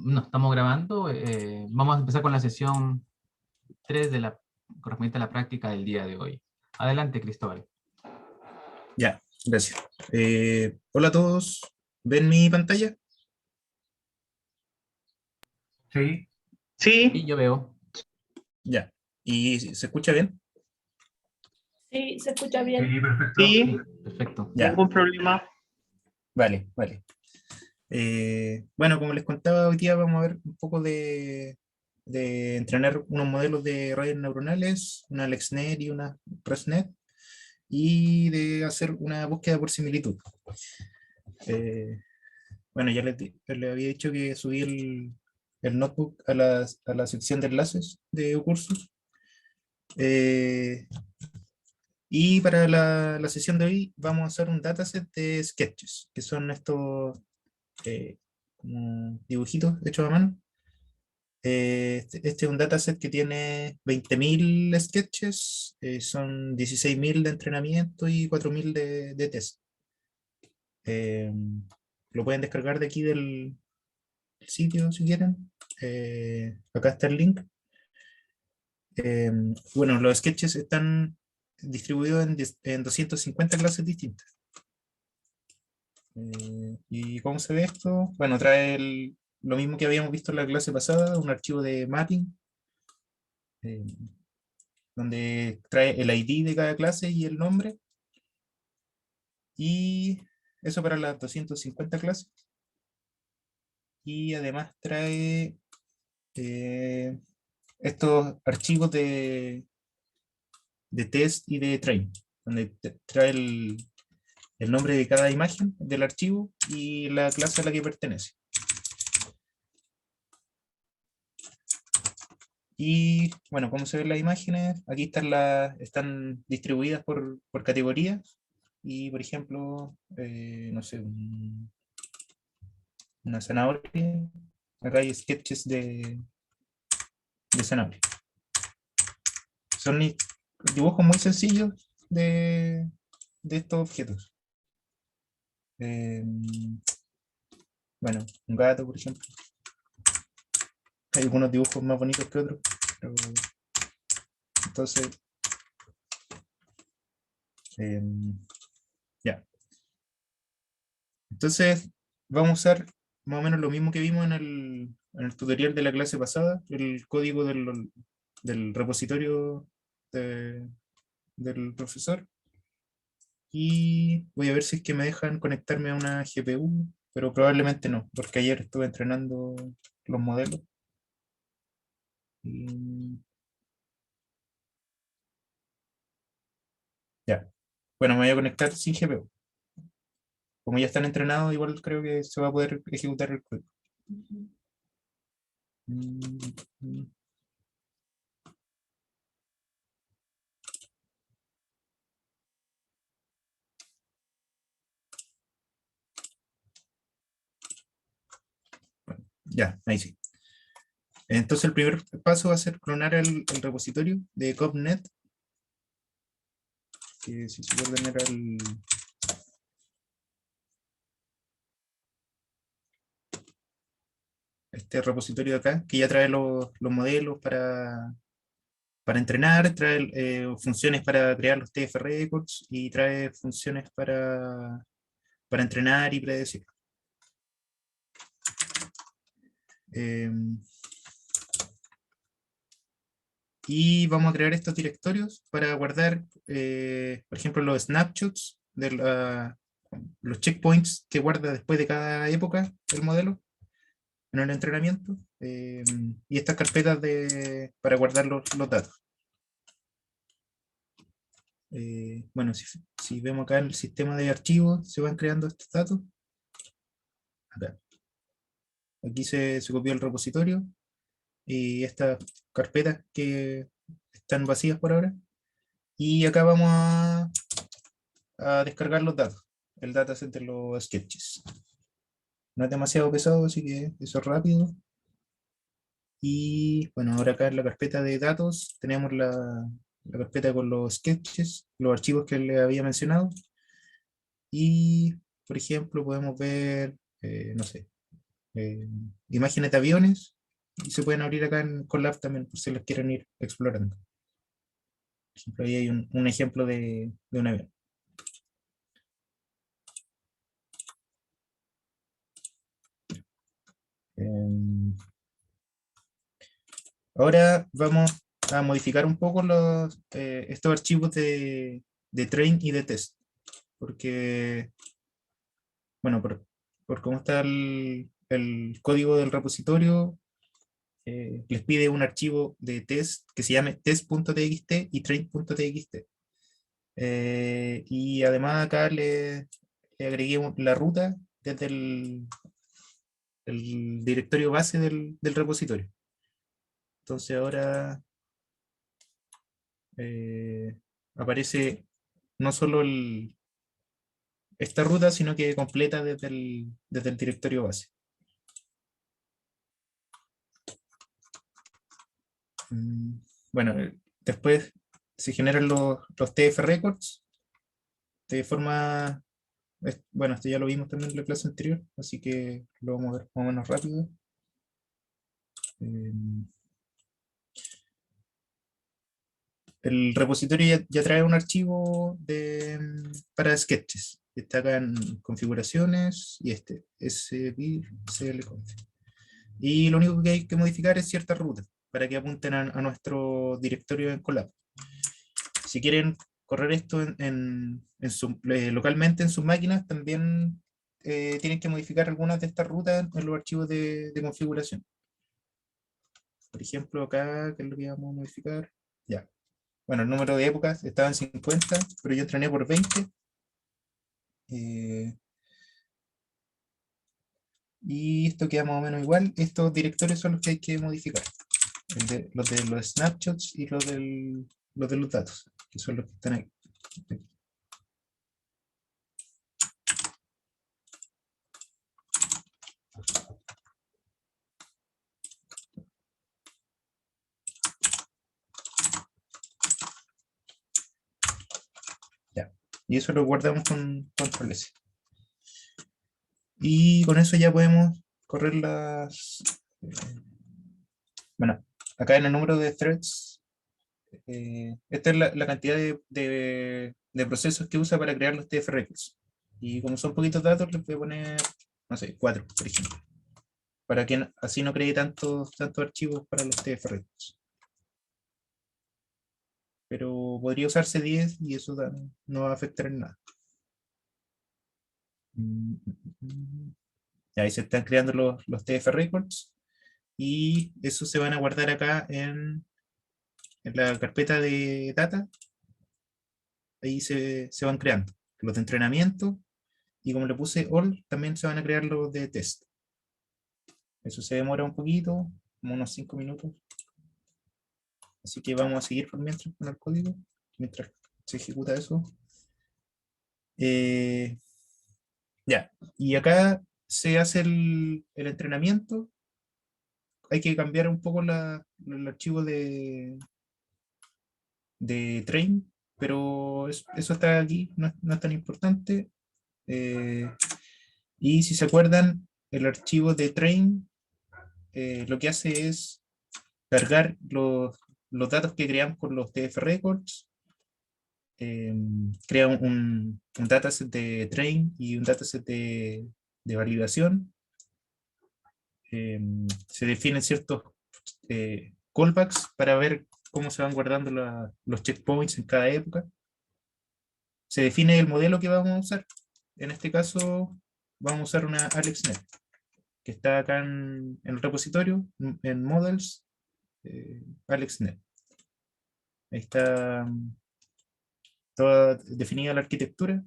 no, estamos grabando. Vamos a empezar con la sesión 3 de la correspondiente a la práctica del día de hoy. Adelante, Cristóbal. Ya, gracias. Hola a todos. ¿Ven mi pantalla? Sí. Sí, yo veo. Ya. ¿Y se escucha bien? Sí, se escucha bien. Sí, perfecto. Sí, perfecto. Ya. Ningún problema. Vale, vale. Bueno, como les contaba, hoy día vamos a ver un poco de entrenar unos modelos de redes neuronales, una LexNet y una ResNet, y de hacer una búsqueda por similitud. Bueno, ya les había dicho que subí el notebook a la sección de enlaces de cursos. Y para la sesión de hoy vamos a hacer un dataset de sketches, que son estos como dibujitos hechos a mano. Este es un dataset que tiene 20.000 sketches, son 16.000 de entrenamiento y 4.000 de test. Lo pueden descargar de aquí del sitio si quieren. Acá está el link. Bueno, los sketches están distribuidos en 250 clases distintas. ¿Y cómo se ve esto? Bueno, trae lo mismo que habíamos visto en la clase pasada, un archivo de mapping, donde trae el ID de cada clase y el nombre. Y eso para las 250 clases. Y además trae estos archivos de test y de train, donde trae el nombre de cada imagen del archivo y la clase a la que pertenece. Y bueno, como se ven las imágenes, aquí están distribuidas por categorías. Y por ejemplo, no sé, una zanahoria. Acá hay sketches de zanahoria. Son dibujos muy sencillos de estos objetos. Bueno, un gato, por ejemplo. Hay algunos dibujos más bonitos que otros. Pero, entonces, ya. Entonces, vamos a usar más o menos lo mismo que vimos en el tutorial de la clase pasada, el código del repositorio del profesor. Y voy a ver si es que me dejan conectarme a una GPU, pero probablemente no, porque ayer estuve entrenando los modelos. Ya. Bueno, me voy a conectar sin GPU. Como ya están entrenados, igual creo que se va a poder ejecutar el código. Bueno, ya, ahí sí. Entonces el primer paso va a ser clonar el repositorio de COPNet. Que si se puede tener este repositorio de acá, que ya trae los modelos para entrenar, trae funciones para crear los TF records y trae funciones para entrenar y predecir. Y vamos a crear estos directorios para guardar, por ejemplo, los snapshots de los checkpoints que guarda después de cada época el modelo en el entrenamiento, y estas carpetas para guardar los datos. Bueno, si vemos acá en el sistema de archivos, se van creando estos datos. Acá. Aquí se copió el repositorio y estas carpetas que están vacías por ahora. Y acá vamos a descargar los datos, el dataset de los sketches. No es demasiado pesado, así que eso es rápido. Y bueno, ahora acá en la carpeta de datos tenemos la carpeta con los sketches, los archivos que les había mencionado. Y, por ejemplo, podemos ver, no sé, imágenes de aviones, y se pueden abrir acá en Colab también, por si los quieren ir explorando. Por ejemplo, ahí hay un ejemplo de un avión. Ahora vamos a modificar un poco estos archivos de train y de test, porque, bueno, por cómo está el código del repositorio, les pide un archivo de test que se llame test.txt y train.txt. Y además acá le agregué la ruta desde el directorio base del repositorio. Entonces ahora aparece no solo esta ruta, sino que completa desde el directorio base. Bueno, después se generan los TF records de forma, bueno, esto ya lo vimos también en la clase anterior, así que lo vamos a ver más o menos rápido. El repositorio ya trae un archivo para sketches. Está acá en configuraciones y sbir clconf. Y lo único que hay que modificar es ciertas rutas para que apunten a nuestro directorio en Colab. Si quieren correr esto localmente en sus máquinas, también tienen que modificar algunas de estas rutas en los archivos de configuración. Por ejemplo, acá, ¿qué es lo que vamos a modificar? Ya. Bueno, el número de épocas estaba en 50, pero yo entrené por 20. Y esto queda más o menos igual. Estos directorios son los que hay que modificar. Los de los snapshots y los de los datos, que son los que están ahí. Ya. Y eso lo guardamos con control S. Y con eso ya podemos correr bueno, acá en el número de threads, esta es la cantidad de procesos que usa para crear los TF records. Y como son poquitos datos, les voy a poner, no sé, 4, por ejemplo. Para que así no cree tantos archivos para los TF records. Pero podría usarse 10 y eso no va a afectar en nada. Y ahí se están creando los TF records. Y eso se van a guardar acá en la carpeta de data. Ahí se van creando los de entrenamiento, y como le puse all, también se van a crear los de test. Eso se demora un poquito, como unos 5 minutos. Así que vamos a seguir por mientras con el código, mientras se ejecuta eso. Ya, y acá se hace el entrenamiento. Hay que cambiar un poco el archivo de train, pero eso está aquí, no es tan importante. Y si se acuerdan, el archivo de train lo que hace es cargar los datos que creamos con los TF records, crea un dataset de train y un dataset de validación. Se definen ciertos callbacks para ver cómo se van guardando los checkpoints en cada época. Se define el modelo que vamos a usar. En este caso, vamos a usar una AlexNet, que está acá en el repositorio, en Models, AlexNet. Ahí está toda definida la arquitectura.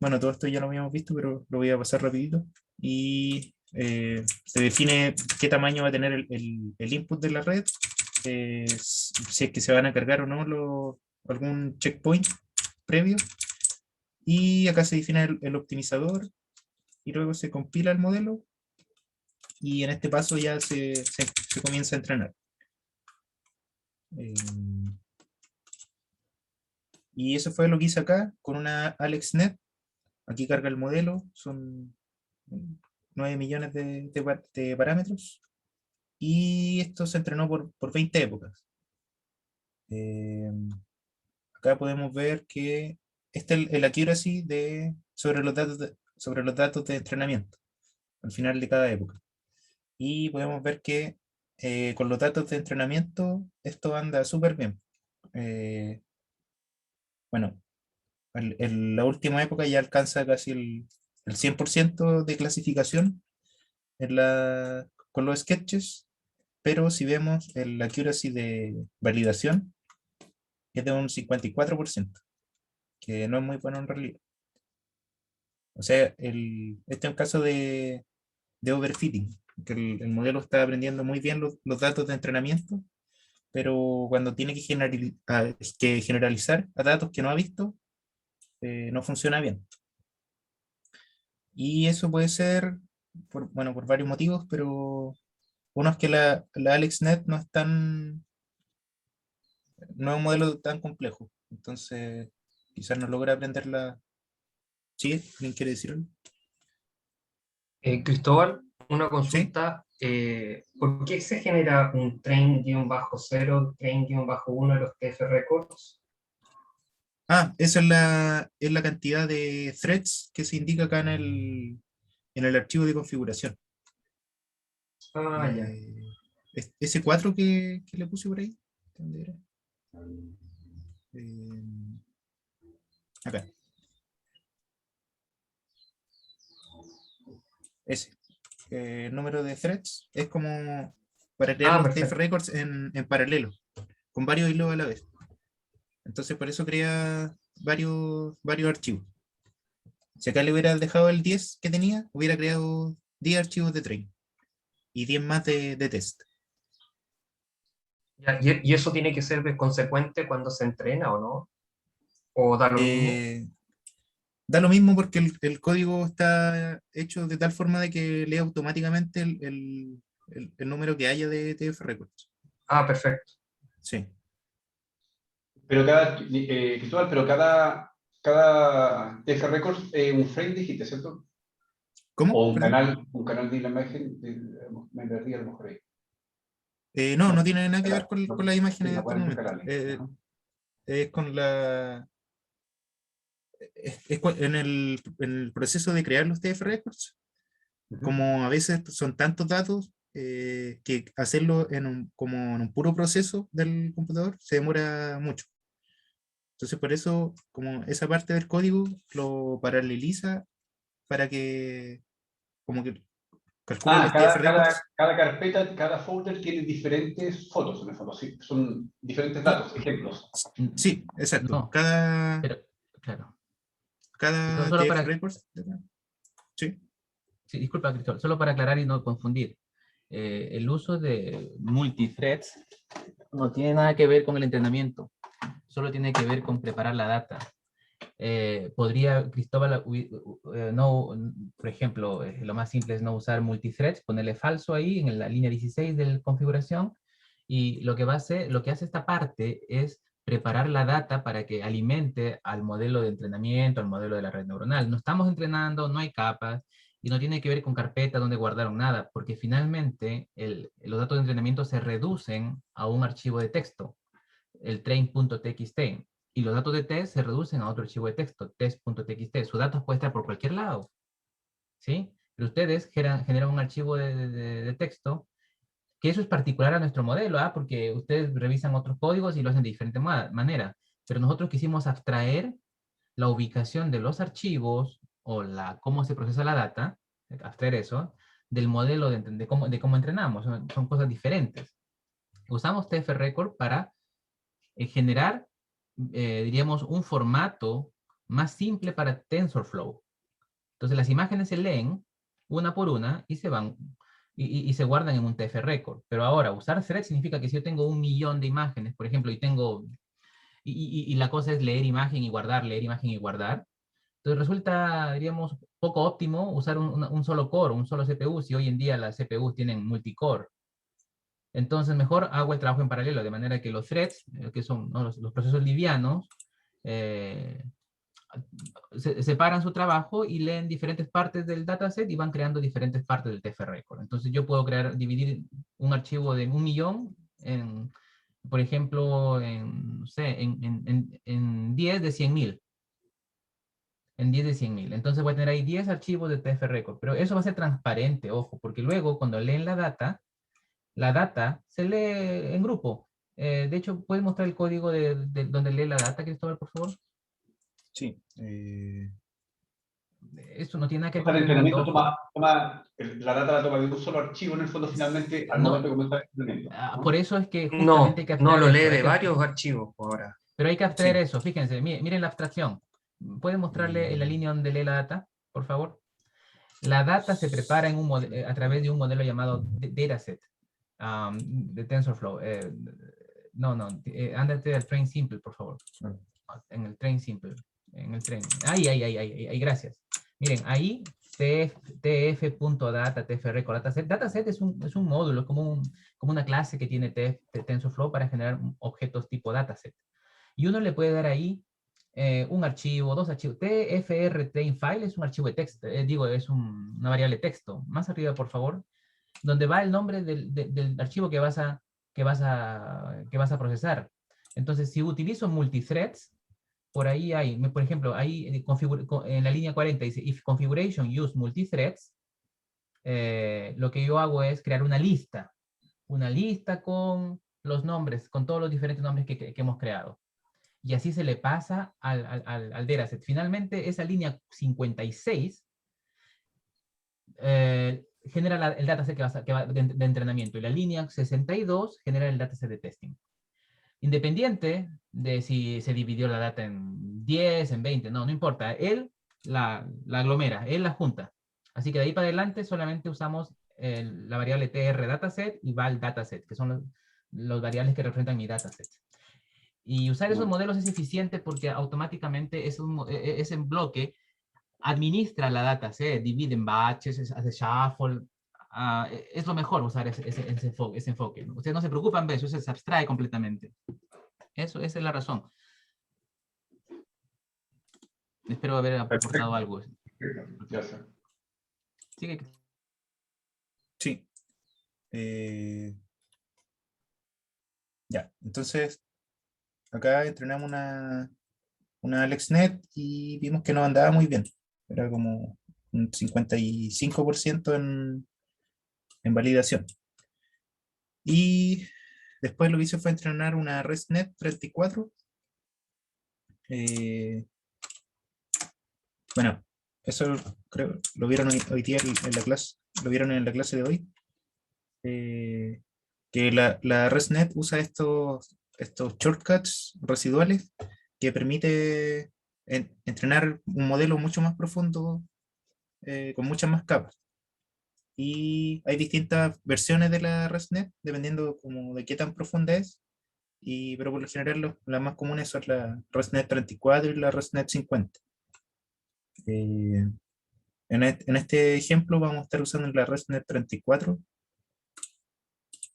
Bueno, todo esto ya lo habíamos visto, pero lo voy a pasar rapidito. Y se define qué tamaño va a tener el input de la red, si es que se van a cargar o no algún checkpoint previo. Y acá se define el optimizador, y luego se compila el modelo, y en este paso ya se comienza a entrenar. Y eso fue lo que hice acá con una AlexNet. Aquí carga el modelo, son 9 millones de parámetros. Y esto se entrenó por 20 épocas. Acá podemos ver que este es el accuracy sobre los datos de entrenamiento al final de cada época. Y podemos ver que con los datos de entrenamiento esto anda súper bien. Bueno, en la última época ya alcanza casi el 100% de clasificación con los sketches, pero si vemos el accuracy de validación es de un 54%, que no es muy bueno en realidad. O sea, este es un caso de overfitting, que el modelo está aprendiendo muy bien los datos de entrenamiento, pero cuando tiene que generalizar a datos que no ha visto, no funciona bien. Y eso puede ser, bueno, por varios motivos, pero uno es que la AlexNet no es un modelo tan complejo, entonces quizás no logra aprenderla. ¿Sí? ¿Alguien quiere decir algo? Cristóbal, una ¿Sí? consulta. ¿Por qué se genera un train-0, train-1 de los TF records? Esa es la cantidad de threads que se indica acá en el archivo de configuración. Ya. Ese 4 que le puse por ahí. ¿Dónde era? Acá. Ese. Número de threads es como para crear los TF Perfecto. records en paralelo, con varios hilos a la vez. Entonces por eso crea varios archivos. Si acá le hubiera dejado el 10 que tenía, hubiera creado 10 archivos de train y 10 más de test. Ya, ¿y eso tiene que ser consecuente cuando se entrena o no? ¿O da lo mismo? Da lo mismo porque el código está hecho de tal forma de que lee automáticamente el número que haya de TF records. Perfecto. Sí. Pero Cristóbal, pero cada TF Records es un frame digit, ¿cierto? ¿Cómo? O Perdón. un canal de la imagen, me perdí a lo mejor ahí. No tiene nada que ver con las imágenes Sí, de no estos pueden ser momentos. canales. Ajá. Es con en el proceso de crear los TF records, como a veces son tantos datos que hacerlo como en un puro proceso del computador se demora mucho. Entonces por eso, como esa parte del código lo paraleliza para que como que calcule los TF records. Cada carpeta, cada folder tiene diferentes fotos, en el fondo, sí, son diferentes datos, ejemplos. Sí, exacto. No, Cada pero, claro. Solo TF para, records. Sí. sí, disculpa, Cristóbal, solo para aclarar y no confundir. El uso de multithreads no tiene nada que ver con el entrenamiento, solo tiene que ver con preparar la data. Podría Cristóbal, no, por ejemplo, lo más simple es no usar multithreads, ponerle falso ahí en la línea 16 de la configuración, y lo que hace esta parte es preparar la data para que alimente al modelo de entrenamiento, al modelo de la red neuronal. No estamos entrenando, no hay capas, y no tiene que ver con carpetas donde guardaron nada, porque finalmente los datos de entrenamiento se reducen a un archivo de texto, el train.txt, y los datos de test se reducen a otro archivo de texto, test.txt. Sus datos pueden estar por cualquier lado, ¿sí? Pero ustedes generan un archivo de texto, que eso es particular a nuestro modelo, porque ustedes revisan otros códigos y lo hacen de diferente manera. Pero nosotros quisimos abstraer la ubicación de los archivos o cómo se procesa la data, abstraer eso, del modelo de cómo entrenamos. Son cosas diferentes. Usamos TF Record para generar, diríamos, un formato más simple para TensorFlow. Entonces las imágenes se leen una por una y se van y se guardan en un TF record. Pero ahora, usar thread significa que si yo tengo 1 millón de imágenes, por ejemplo, y la cosa es leer imagen y guardar, leer imagen y guardar, entonces resulta, diríamos, poco óptimo usar un solo core, un solo CPU, si hoy en día las CPUs tienen multicore. Entonces mejor hago el trabajo en paralelo, de manera que los threads, que son, ¿no?, los procesos livianos, separan su trabajo y leen diferentes partes del dataset y van creando diferentes partes del TF record. Entonces yo puedo dividir un archivo de 1.000.000 en, por ejemplo, no sé, en 10 de 100.000. En 10 de 100.000. Entonces voy a tener ahí 10 archivos de TF record, pero eso va a ser transparente, ojo, porque luego cuando leen la data se lee en grupo. De hecho, ¿puedes mostrar el código de donde lee la data, Cristóbal, por favor? Sí. Esto no tiene nada que ver O sea, con el el mundo. entrenamiento la data la toma de un solo archivo en el fondo finalmente al No, momento de comenzar el entrenamiento. ¿No? por eso es que No, justamente hay que no abstraer lo eso, lee hay de que- varios archivos por ahora. Pero hay que abstraer Sí. eso, fíjense, miren la abstracción. ¿Pueden mostrarle en la línea donde lee la data, por favor? La data se prepara a través de un modelo llamado dataset, de TensorFlow. Ándate al train simple, por favor. En el train simple. En el train. Ahí, gracias. Miren, ahí tf.data, tfrecord, dataset. Dataset es un módulo, es como una clase que tiene TensorFlow para generar objetos tipo dataset. Y uno le puede dar ahí un archivo, dos archivos. TFR train file es un archivo de texto, es una variable de texto. Más arriba, por favor, donde va el nombre del archivo que vas a procesar. Entonces, si utilizo multithreads, por ahí hay, por ejemplo, ahí en la línea 40 dice, if configuration use multithreads, lo que yo hago es crear una lista con los nombres, con todos los diferentes nombres que hemos creado. Y así se le pasa al dataset. Finalmente, esa línea 56 genera el dataset que va de entrenamiento, y la línea 62 genera el dataset de testing. Independiente de si se dividió la data en 10, en 20, no importa. Él la aglomera, él la junta. Así que de ahí para adelante solamente usamos la variable tr dataset y val dataset, que son los variables que representan mi dataset. Y usar esos modelos es eficiente porque automáticamente ese bloque administra la data, se divide en batches, hace shuffle. Es lo mejor usar ese enfoque. Ustedes no se preocupan de eso, se abstrae completamente. Esa es la razón. Espero haber aportado algo. Gracias. Sigue. Sí. Ya, entonces acá entrenamos una AlexNet y vimos que no andaba muy bien. Era como un 55% en validación. Y después lo que hice fue entrenar una ResNet 34. Bueno, eso creo lo vieron hoy día en la clase, lo vieron en la clase de hoy. Que la ResNet usa estos shortcuts residuales que permite entrenar un modelo mucho más profundo, con muchas más capas. Y hay distintas versiones de la ResNet, dependiendo como de qué tan profunda es, pero por lo general las más comunes son la ResNet 34 y la ResNet 50. En este ejemplo vamos a estar usando la ResNet 34.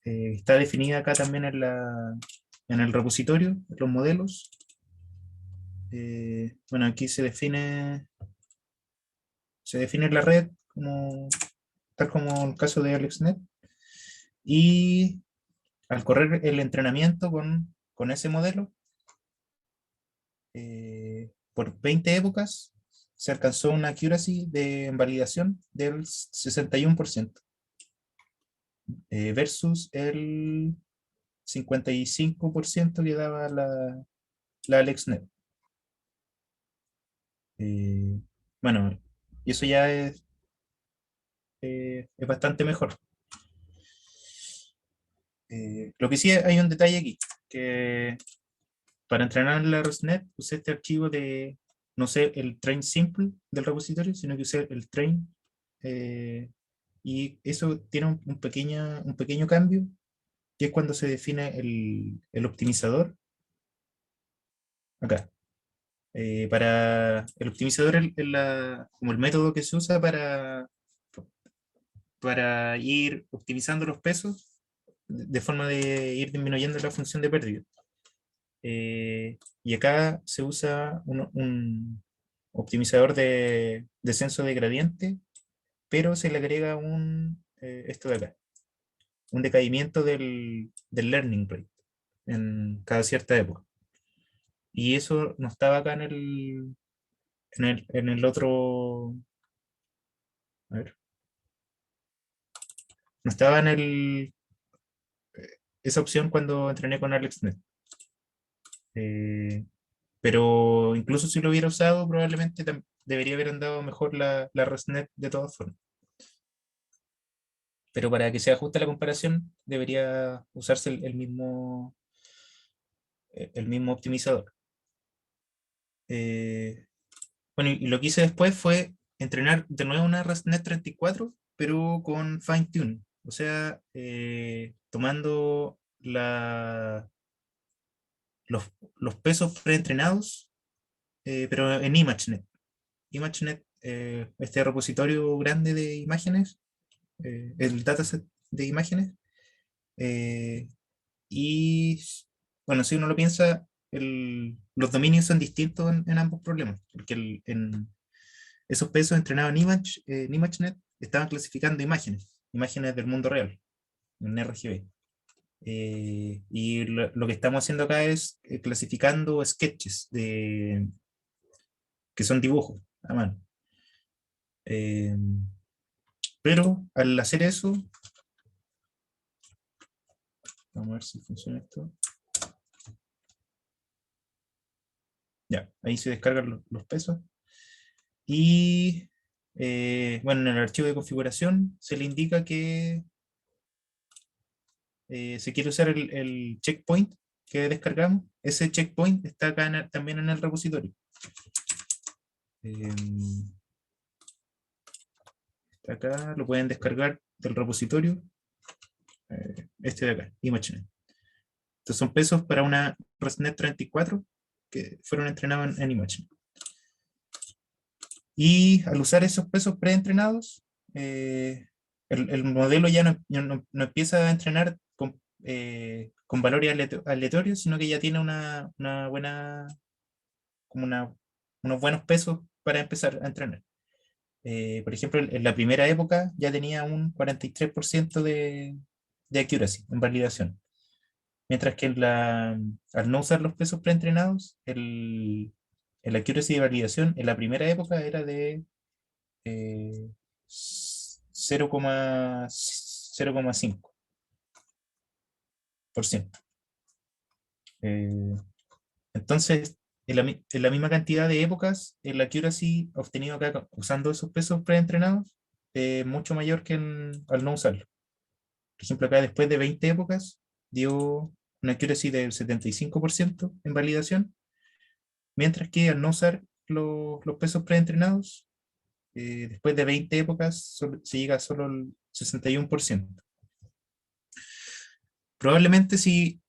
Está definida acá también en el repositorio, los modelos. Bueno, aquí se define la red tal como el caso de AlexNet, y al correr el entrenamiento con ese modelo, por 20 épocas se alcanzó una accuracy de validación del 61%, versus el 55% que daba la AlexNet. Bueno, y eso ya es bastante mejor. Lo que sí hay un detalle aquí, que para entrenar la ResNet usé este archivo no sé, el train simple del repositorio, sino que usé el train, y eso tiene un pequeño cambio, que es cuando se define el optimizador. Acá. Para el optimizador como el método que se usa para ir optimizando los pesos de forma de ir disminuyendo la función de pérdida. Y acá se usa optimizador de descenso de gradiente, pero se le agrega esto de acá, un decaimiento del learning rate en cada cierta época. Y eso no estaba acá en el otro, a ver, no estaba esa opción cuando entrené con AlexNet. Pero incluso si lo hubiera usado, probablemente debería haber andado mejor la ResNet de todas formas. Pero para que sea justa la comparación, debería usarse el mismo optimizador. Bueno, y lo que hice después fue entrenar de nuevo una ResNet 34, pero con fine tune. O sea, tomando los pesos preentrenados, pero en ImageNet. ImageNet, este repositorio grande de imágenes, el dataset de imágenes. Y bueno, si uno lo piensa, los dominios son distintos en ambos problemas, porque esos pesos entrenados en ImageNet estaban clasificando imágenes del mundo real, en RGB. Y lo que estamos haciendo acá es clasificando sketches que son dibujos a mano. Pero al hacer eso, vamos a ver si funciona esto. Ya, ahí se descargan los pesos. Y bueno, en el archivo de configuración se le indica que se quiere usar el checkpoint que descargamos. Ese checkpoint está acá también en el repositorio. Está acá, lo pueden descargar del repositorio. Este de acá, ImageNet. Estos son pesos para una ResNet 34 que fueron entrenados en ImageNet. Y al usar esos pesos preentrenados, el modelo ya no empieza a entrenar con valores aleatorios, sino que ya tiene una buena, como unos buenos pesos para empezar a entrenar. Por ejemplo, en la primera época ya tenía un 43% de accuracy en validación. Mientras que al no usar los pesos preentrenados, el accuracy de validación en la primera época era de 0,5%. Entonces, en la misma cantidad de épocas, el accuracy obtenido acá usando esos pesos preentrenados es mucho mayor que al no usarlo. Por ejemplo, acá después de 20 épocas dio una accuracy del 75% en validación, mientras que al no usar los pesos preentrenados, después de 20 épocas se llega a solo al 61%. Probablemente si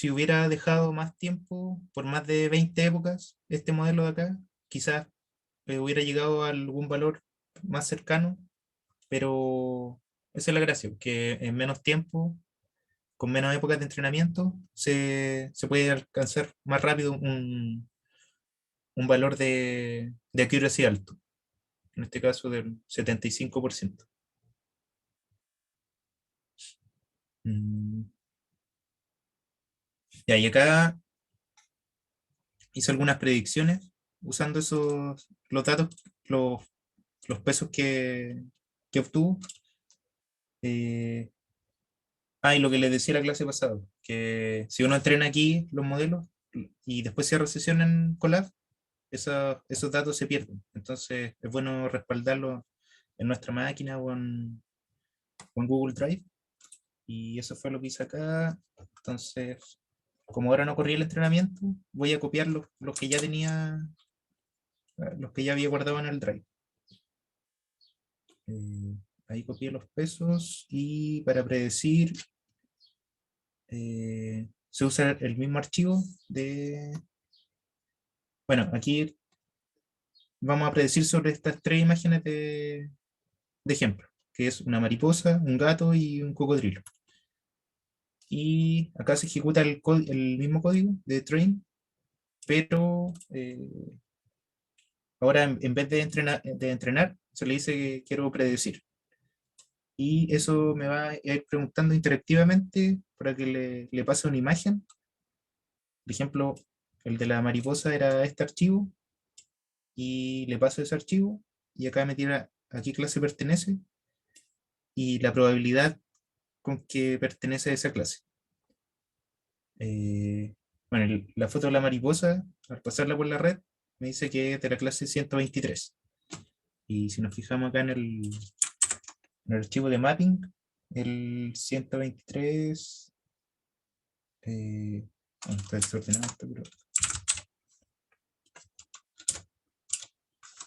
hubiera dejado más tiempo, por más de 20 épocas, este modelo de acá, quizás hubiera llegado a algún valor más cercano, pero esa es la gracia, que en menos tiempo, con menos épocas de entrenamiento, se puede alcanzar más rápido un valor de accuracy alto, en este caso del 75%. Y acá hice algunas predicciones usando los datos, los pesos que obtuvo. Y lo que les decía la clase pasada, que si uno entrena aquí los modelos y después cierra sesión en Colab, esos datos se pierden. Entonces es bueno respaldarlos en nuestra máquina o en Google Drive. Y eso fue lo que hice acá. Entonces, como ahora no corría el entrenamiento, voy a copiar los que ya tenía, los que ya había guardado en el Drive. Ahí copié los pesos y para predecir se usa el mismo archivo bueno, aquí vamos a predecir sobre estas tres imágenes de ejemplo, que es una mariposa, un gato y un cocodrilo. Y acá se ejecuta el mismo código de train, pero ahora en vez de entrenar, se le dice que quiero predecir. Y eso me va a ir preguntando interactivamente para que le pase una imagen. Por ejemplo, el de la mariposa era este archivo, y le paso ese archivo, y acá me tira a qué clase pertenece, y la probabilidad con que pertenece a esa clase. Bueno, la foto de la mariposa, al pasarla por la red, me dice que es de la clase 123. Y si nos fijamos acá en el archivo de mapping, el 123... está desordenado esto, pero...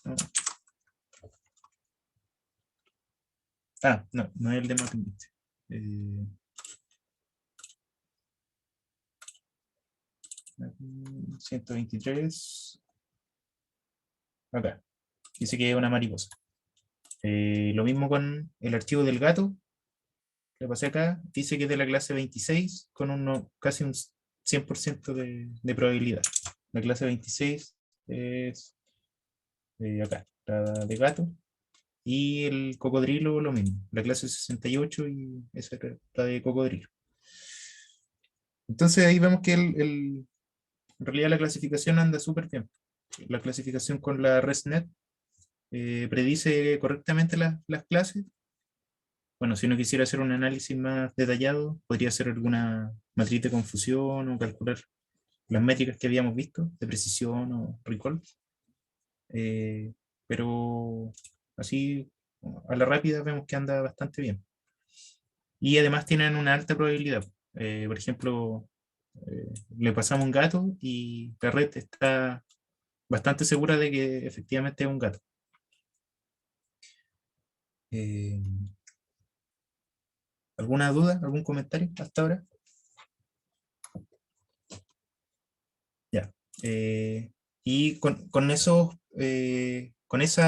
no. Ah, no es el de mapping. 123. Acá. Dice que es una mariposa. Lo mismo con el archivo del gato. Le pasé acá. Dice que es de la clase 26 con casi un 100% de probabilidad. La clase 26 es acá, la de gato. Y el cocodrilo lo mismo. La clase 68 y esa es la de cocodrilo. Entonces ahí vemos que en realidad la clasificación anda súper bien. La clasificación con la ResNet predice correctamente las clases. Bueno, si uno quisiera hacer un análisis más detallado, podría hacer alguna matriz de confusión o calcular las métricas que habíamos visto, de precisión o recall. Pero así, a la rápida, vemos que anda bastante bien. Y además tienen una alta probabilidad. Por ejemplo, le pasamos un gato y la red está bastante segura de que efectivamente es un gato. ¿Alguna duda? ¿Algún comentario hasta ahora? Ya. Y con esa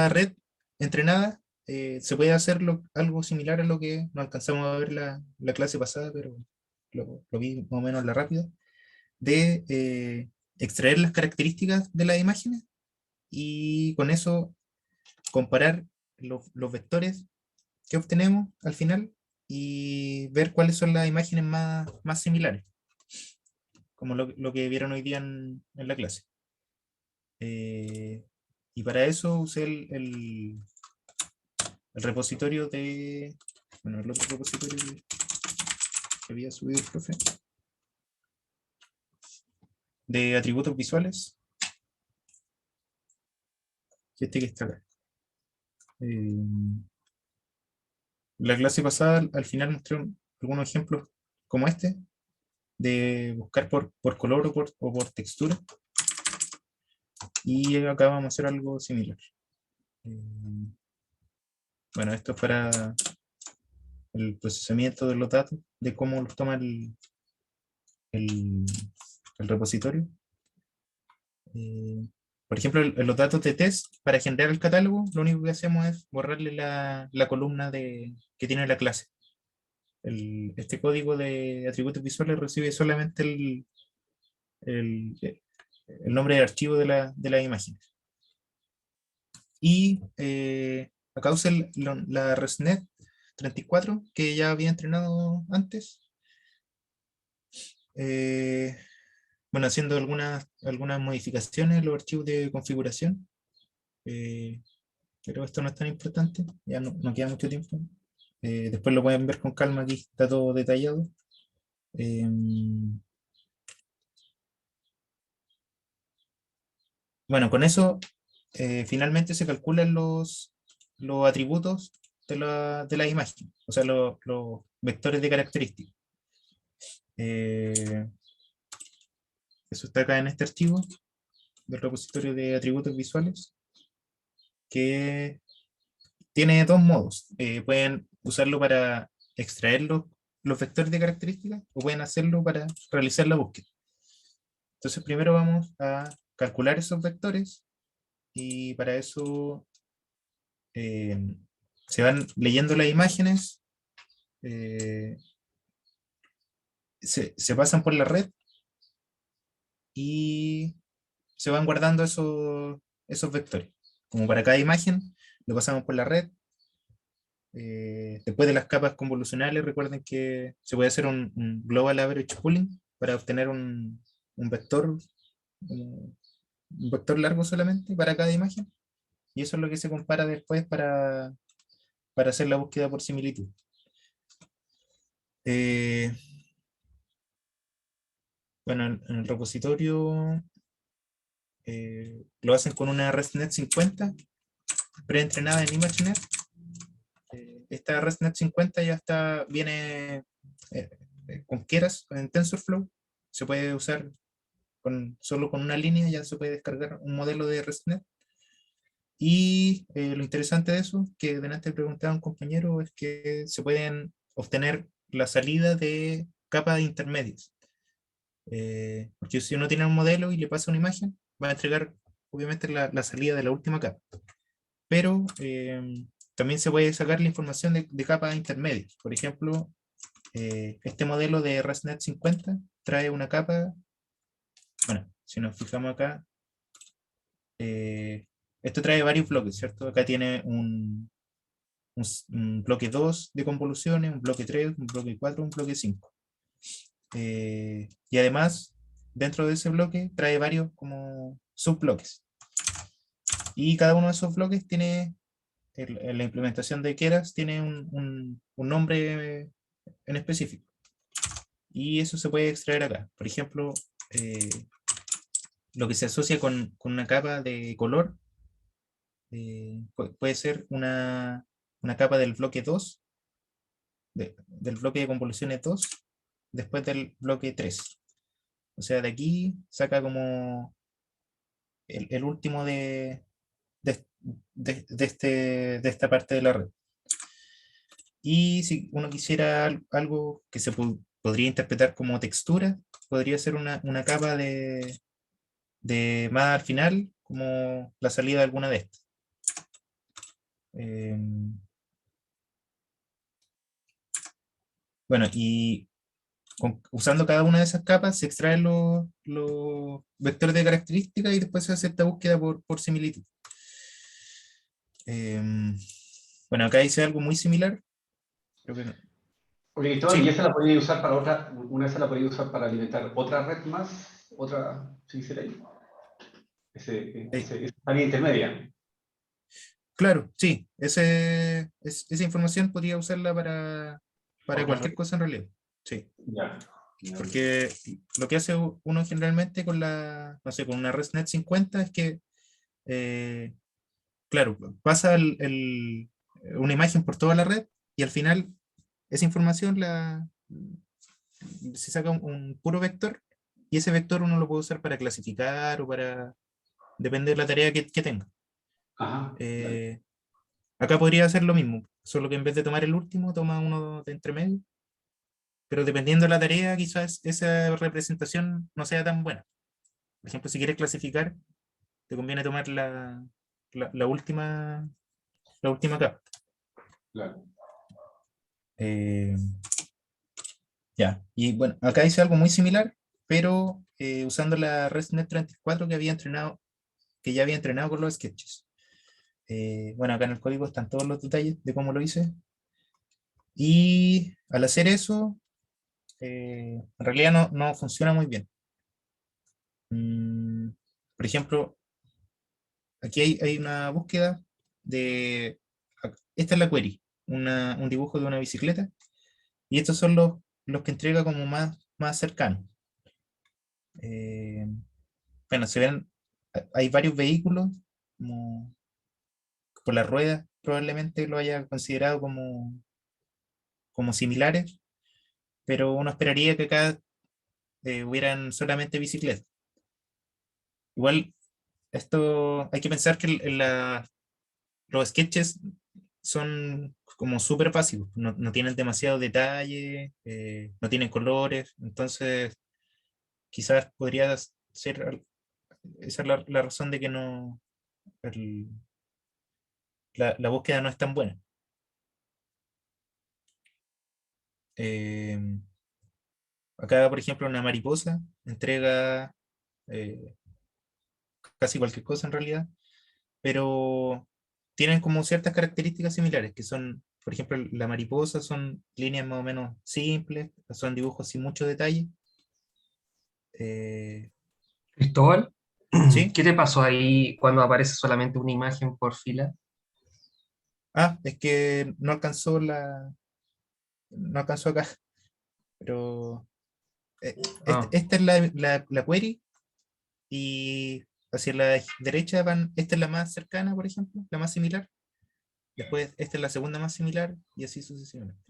red entrenada, se puede hacer algo similar a lo que no alcanzamos a ver la clase pasada, pero lo vi más o menos en la rápida, de extraer las características de las imágenes y con eso comparar los vectores que obtenemos al final y ver cuáles son las imágenes más similares, como lo que vieron hoy día en la clase. Y para eso usé el repositorio bueno, el otro repositorio que había subido el profe, de atributos visuales, que está acá. La clase pasada al final mostré algunos ejemplos como este, de buscar por color o por textura. Y acá vamos a hacer algo similar. Bueno, esto es para el procesamiento de los datos, de cómo los toma el repositorio. Por ejemplo, en los datos de test, para generar el catálogo, lo único que hacemos es borrarle la columna que tiene la clase. Este código de atributos visuales recibe solamente el nombre de archivo de la imagen. Y acá usé la ResNet 34, que ya había entrenado antes. Bueno, haciendo algunas modificaciones en los archivos de configuración. Pero esto no es tan importante, ya no queda mucho tiempo. Después lo pueden ver con calma, aquí está todo detallado. Bueno, con eso finalmente se calculan los atributos de la imagen, o sea, los vectores de características. Eso está acá en este archivo del repositorio de atributos visuales, que tiene dos modos. Pueden usarlo para extraer los vectores de características o pueden hacerlo para realizar la búsqueda. Entonces primero vamos a calcular esos vectores y para eso se van leyendo las imágenes, se pasan por la red y se van guardando esos vectores. como para cada imagen, lo pasamos por la red. Después de las capas convolucionales, recuerden que se puede hacer un Global Average Pooling para obtener un vector, un vector largo solamente para cada imagen. Y eso es lo que se compara después para hacer la búsqueda por similitud. Bueno, en el repositorio lo hacen con una ResNet 50 preentrenada en ImageNet. Esta ResNet 50 ya viene con Keras, en TensorFlow. Se puede usar solo con una línea, ya se puede descargar un modelo de ResNet. Y lo interesante de eso, que delante preguntaba un compañero, es que se pueden obtener la salida de capas intermedias. Porque si uno tiene un modelo y le pasa una imagen, va a entregar obviamente la salida de la última capa. Pero también se puede sacar la información de capas intermedias. Por ejemplo, este modelo de ResNet 50 trae una capa, bueno, si nos fijamos acá, esto trae varios bloques, ¿cierto? Acá tiene un bloque 2 de convoluciones, un bloque 3, un bloque 4, un bloque 5. Y además, dentro de ese bloque trae varios como subbloques. Y cada uno de esos bloques tiene, en la implementación de Keras, tiene un nombre en específico. Y eso se puede extraer acá. Por ejemplo, lo que se asocia con una capa de color puede ser una capa del bloque 2, del bloque de convoluciones 2, después del bloque 3. O sea, de aquí saca como el último de esta parte de la red. Y si uno quisiera algo que se podría interpretar como textura, podría ser una capa de más al final, como la salida de alguna de estas. Bueno, y usando cada una de esas capas se extraen los vectores de características y después se hace esta búsqueda por similitud. Bueno, acá hice algo muy similar. Creo que no. Oye, Cristóbal, Sí. ¿y esa la podría usar para otra, una vez la podría usar para alimentar otra red más? Otra, si quisiera ahí. Esa línea intermedia. Claro, sí. Esa información podría usarla para Otra cualquier red. cosa en realidad. Sí. Ya. Porque lo que hace uno generalmente con no sé, con una ResNet 50 es que, claro, pasa una imagen por toda la red y al final esa información se saca un puro vector y ese vector uno lo puede usar para clasificar o para, depende de la tarea que tenga. Ajá. Acá podría hacer lo mismo, solo que en vez de tomar el último, toma uno de entre medio. Pero dependiendo de la tarea, quizás esa representación no sea tan buena. Por ejemplo, si quieres clasificar, te conviene tomar la última capa. Claro. Ya, y bueno, acá hice algo muy similar, pero usando la ResNet 34 que ya había entrenado con los sketches. Bueno, acá en el código están todos los detalles de cómo lo hice. Y al hacer eso, en realidad no funciona muy bien. Por ejemplo, aquí hay una búsqueda de... Esta es la query, un dibujo de una bicicleta. Y estos son los que entrega como más cercanos. Bueno, se ven, hay varios vehículos, como por las ruedas probablemente lo haya considerado como similares, pero uno esperaría que acá hubieran solamente bicicletas. Igual, esto hay que pensar que los sketches son como súper básicos, no tienen demasiado detalle, no tienen colores, entonces quizás podría ser, esa es la razón de que la búsqueda no es tan buena. Acá, por ejemplo, una mariposa entrega casi cualquier cosa en realidad. pero tienen como ciertas características similares, que son, por ejemplo, la mariposa son líneas más o menos simples, son dibujos sin mucho detalle. Eh, Cristóbal, ¿Sí? ¿qué te pasó ahí cuando aparece solamente una imagen por fila? Ah, es que no alcanzó acá, pero Ah, esta es la query y hacia la derecha van, esta es la más cercana, por ejemplo, la más similar. Después esta es la segunda más similar y así sucesivamente.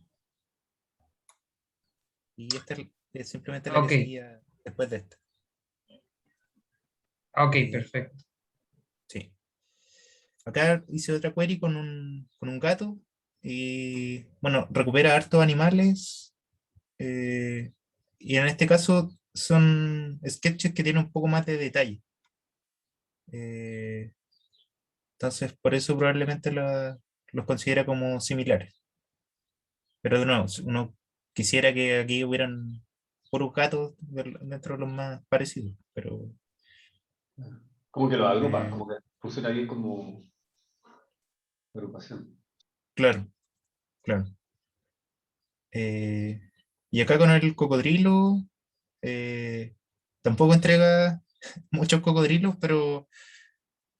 Y esta es simplemente la que ok, seguía después de esta. ok, Eh, perfecto. sí. Acá hice otra query con un gato y bueno, recupera hartos animales y en este caso son sketches que tienen un poco más de detalle. Eh, entonces, por eso probablemente los considera como similares. Pero de nuevo, si uno quisiera que aquí hubieran puros gatos dentro de los más parecidos, pero Como que lo agrupa, eh, como que funciona bien como agrupación. claro, claro. Eh, y acá con el cocodrilo, eh, tampoco entrega muchos cocodrilos, pero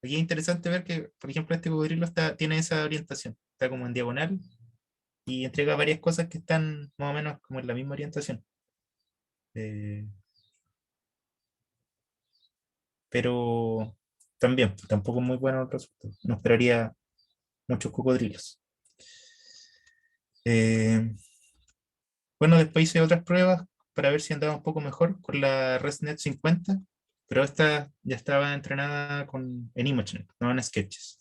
aquí es interesante ver que, por ejemplo, este cocodrilo tiene esa orientación, está como en diagonal y entrega varias cosas que están más o menos como en la misma orientación. Eh, pero también, tampoco es muy bueno el resultado. No esperaría muchos cocodrilos. Eh, bueno, después hice otras pruebas para ver si andaba un poco mejor con la ResNet 50, pero esta ya estaba entrenada en ImageNet, no en Sketches.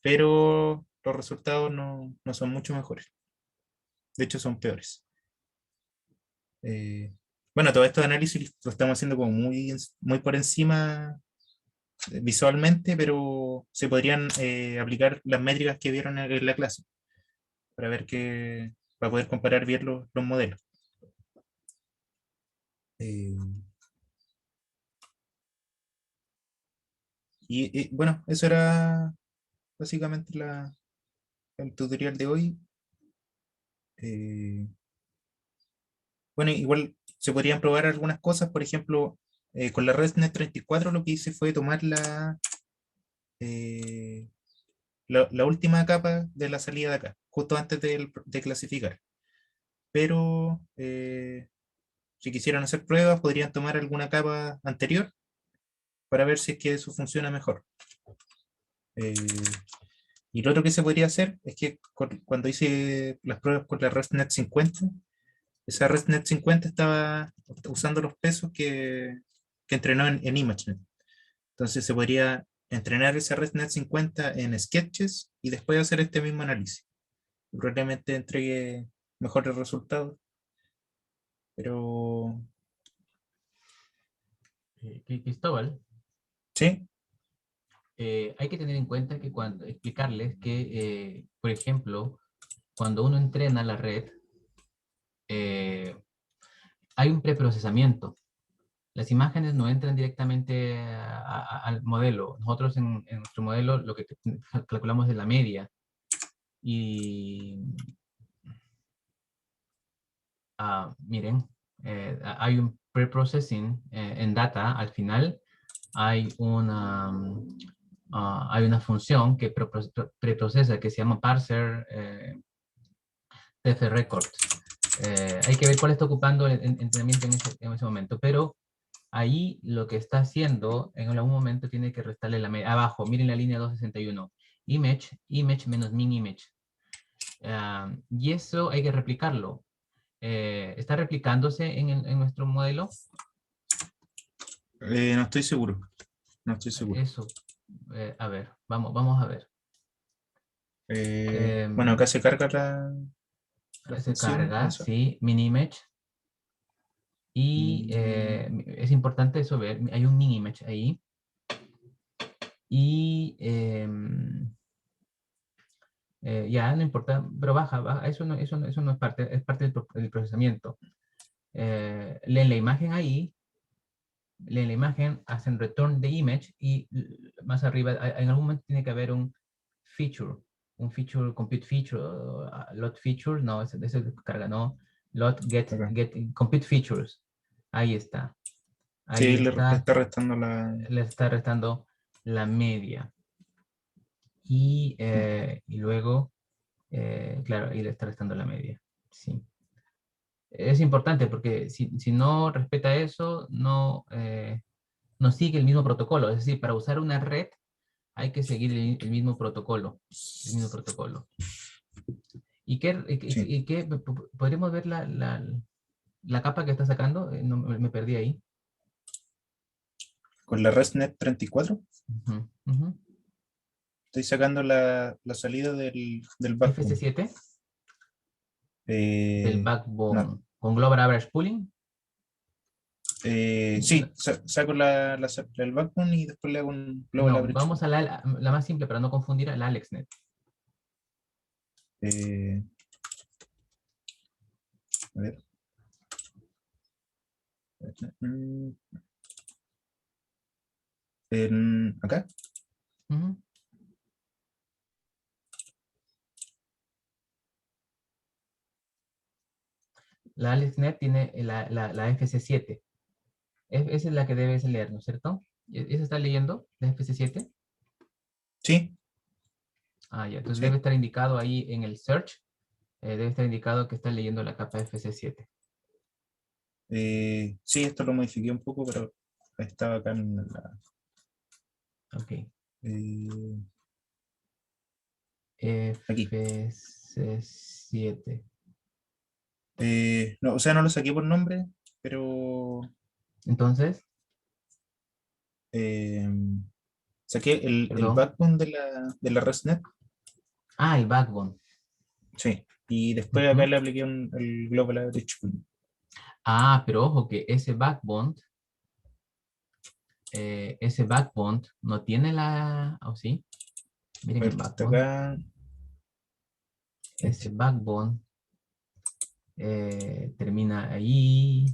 Pero los resultados no son mucho mejores. De hecho, son peores. Eh, bueno, todo este análisis lo estamos haciendo como muy por encima visualmente, pero se podrían aplicar las métricas que vieron en la clase para ver para poder comparar bien los modelos. Eh, bueno, eso era básicamente el tutorial de hoy. Eh, bueno, igual se podrían probar algunas cosas, por ejemplo, con la ResNet 34 lo que hice fue tomar eh, la última capa de la salida de acá, justo antes de clasificar. Pero si quisieran hacer pruebas, podrían tomar alguna capa anterior para ver si es que eso funciona mejor. Eh, y lo otro que se podría hacer es que cuando hice las pruebas con la ResNet 50, esa ResNet 50 estaba usando los pesos que entrenó en ImageNet. Entonces se podría entrenar esa ResNet 50 en Sketches y después hacer este mismo análisis. Probablemente entregue mejores resultados, pero Cristóbal, sí, hay que tener en cuenta que cuando explicarles que, por ejemplo, cuando uno entrena la red, eh, hay un preprocesamiento. Las imágenes no entran directamente al modelo. Nosotros en nuestro modelo lo que calculamos es la media. Y miren, hay un preprocessing en data al final. Hay hay una función que preprocesa que se llama parser TF record. Hay que ver cuál está ocupando el entrenamiento en ese momento, pero ahí lo que está haciendo en algún momento tiene que restarle la media. Abajo, miren la línea 261. Image menos min image. Y eso hay que replicarlo. ¿Está replicándose en nuestro modelo? no estoy seguro. No estoy seguro. Eso. A ver, vamos a ver. Bueno, acá Em, se carga la Se función. carga, Eso. sí, min image. Y es importante eso ver, hay un min image ahí. Y ya no importa, pero baja, eso no es parte, es parte del procesamiento. Leen la imagen ahí leen la imagen, hacen return the image y más arriba, en algún momento tiene que haber un feature, compute feature, lot feature, no, ese carga, no, lot get compute features. Ahí está. Ahí Sí, le está, está restando la... le está restando la media. Y luego, claro, ahí le está restando la media. Sí. Es importante porque si no respeta eso, no sigue el mismo protocolo. Es decir, para usar una red hay que seguir el mismo protocolo. El mismo protocolo. ¿Y qué podríamos ver la capa que está sacando? No, me perdí ahí. Con la ResNet 34 Ujú, ujú. estoy sacando la salida del backbone. FC7 del No, backbone con Global Average Pooling. sí, saco el backbone y después le hago un global No, average. vamos a la más simple para no confundir al AlexNet. A ver. Acá. Ujú. La AlexNet tiene la FC7. Esa es la que debes leer, ¿no es cierto? ¿Esa está leyendo? ¿La FC7? Sí, Ah, ya. Entonces sí. debe estar indicado ahí en el search. Debe estar indicado que está leyendo la capa FC7. Sí, esto lo modifiqué un poco, pero estaba acá en la... Ok. Aquí. FC7. No, o sea, no lo saqué por nombre, pero Entonces, saqué el perdón. backbone de la ResNet. Ah, el backbone. Sí, y después acá le apliqué el global average pooling. Ah, pero ojo que ese backbone no tiene la... ¿O sí? Miren el Está backbone. acá. Ese backbone termina ahí.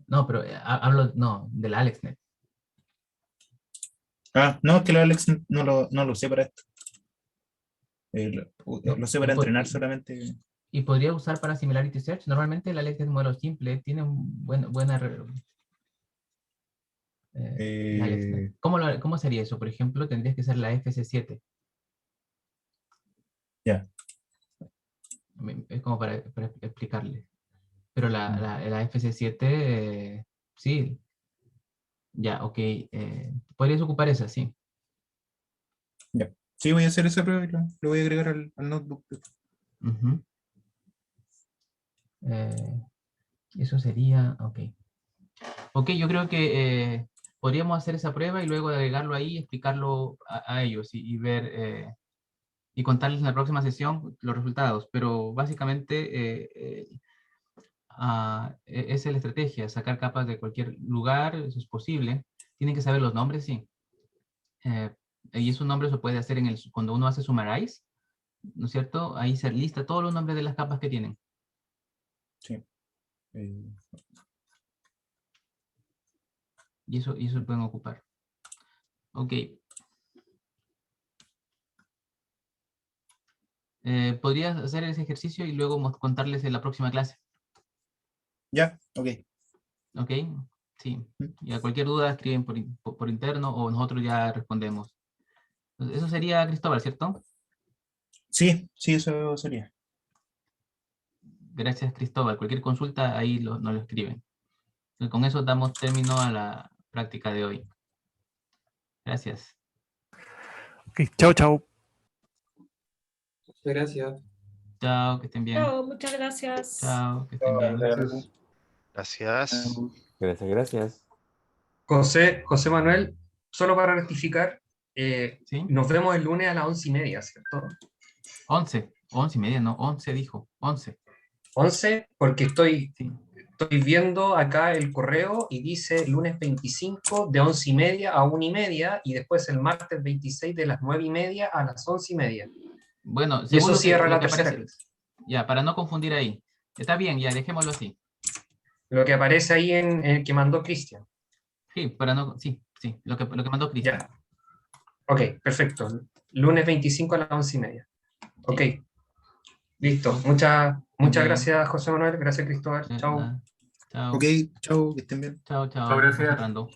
No, pero hablo, no, del AlexNet. No, es que el Alex no lo usé para esto. No, Lo usé para entrenar solamente. y podría usar para Similarity Search. Normalmente el AlexNet es modelo simple, tiene un buena el AlexNet. ¿Cómo sería eso? Por ejemplo, tendrías que ser la FC7. Ya. Es como para explicarle. Pero la FC7, sí. Ya, ok. Podrías ocupar esa, sí. Ya. Sí, voy a hacer esa prueba y lo voy a agregar al notebook. Ujú. Eso sería, ok. Ok, yo creo que podríamos hacer esa prueba y luego agregarlo ahí y explicarlo a ellos y ver y contarles en la próxima sesión los resultados. Pero básicamente esa es la estrategia, sacar capas de cualquier lugar, eso es posible. Tienen que saber los nombres, sí. Y esos nombres se puede hacer cuando uno hace summarize, ¿no es cierto? Ahí se lista todos los nombres de las capas que tienen. Sí. Y eso pueden ocupar. Ok. ¿Podrías hacer ese ejercicio y luego contarles en la próxima clase? Ya, ok. ¿Ok? Sí. Y a cualquier duda escriben por interno o nosotros ya respondemos. Entonces, eso sería Cristóbal, ¿cierto? Sí, eso sería. Gracias, Cristóbal. Cualquier consulta ahí nos lo escriben. Entonces, con eso damos término a la práctica de hoy. Gracias. Ok, chao, chao. Muchas gracias. Chao, que estén bien. Chao, muchas gracias. Chao, que estén bien. Gracias. Gracias. Gracias. José Manuel, solo para rectificar, ¿Sí? nos vemos el lunes a las 11:30, ¿cierto? 11:30, no, 11 dijo, 11. 11, porque estoy Sí. viendo acá el correo y dice lunes 25 de 11:30 a 1:30 y después el martes 26 de las 9:30 a las 11:30. Bueno, Y según eso cierra lo la que tercera aparece. clase. Ya, para no confundir ahí. Está bien, ya, dejémoslo así. Lo que aparece ahí en el que mandó Cristian. Sí, para no, sí, lo que mandó Cristian. Ya. Ok, perfecto. Lunes 25 a las 11:30. Ok. Listo. Muchas bien. gracias, José Manuel. Gracias, Cristóbal. Chao. Nada. Chao. Ok, chao, que estén bien. Chao, chao. Chao, gracias. Vamos cerrando.